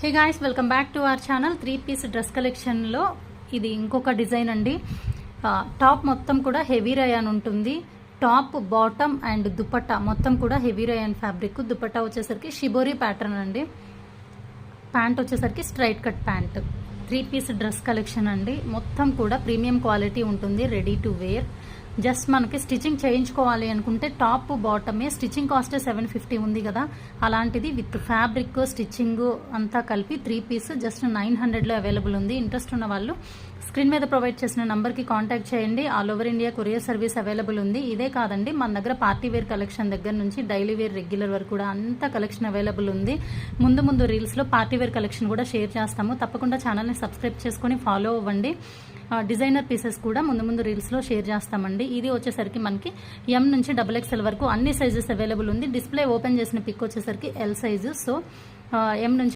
Hey guys, welcome back to our channel. Three piece dress కలెక్షన్లో ఇది ఇంకొక డిజైన్ అండి. టాప్ మొత్తం కూడా హెవీ రయాన్ ఉంటుంది. టాప్, బాటమ్ అండ్ దుపట్టా మొత్తం కూడా హెవీ రయాన్ ఫ్యాబ్రిక్. దుపట్టా వచ్చేసరికి షిబోరి ప్యాటర్న్ అండి. ప్యాంట్ వచ్చేసరికి straight cut pant. Three piece dress collection అండి. మొత్తం కూడా ప్రీమియం క్వాలిటీ ఉంటుంది, రెడీ టు వేర్. జస్ట్ మనకి స్టిచ్చింగ్ చేయించుకోవాలి అనుకుంటే టాప్ బాటమే స్టిచ్చింగ్ కాస్ట్ 750 ఉంది కదా, అలాంటిది విత్ ఫ్యాబ్రిక్ స్టిచ్చింగ్ అంతా కలిపి 3-పీస్ జస్ట్ 900లో అవైలబుల్ ఉంది. ఇంట్రెస్ట్ ఉన్న వాళ్ళు స్క్రీన్ మీద ప్రొవైడ్ చేసిన నంబర్కి కాంటాక్ట్ చేయండి. All over India courier service available ఉంది. ఇదే కాదండి, మన దగ్గర పార్టీ వేర్ కలెక్షన్ దగ్గర నుంచి డైలీ వేర్, రెగ్యులర్ వరకు కూడా అంత కలెక్షన్ అవైలబుల్ ఉంది. ముందు రీల్స్లో పార్టీ వేర్ కలెక్షన్ కూడా షేర్ చేస్తాము. తప్పకుండా ఛానల్ని సబ్స్క్రైబ్ చేసుకొని ఫాలో అవ్వండి. డిజైనర్ పీసెస్ కూడా ముందు రీల్స్లో షేర్ చేస్తామండి. ఇది వచ్చేసరికి మనకి M నుంచి XXL వరకు అన్ని సైజెస్ అవైలబుల్ ఉంది. డిస్ప్లే ఓపెన్ చేసిన పిక్ వచ్చేసరికి L సైజు. సో M నుంచి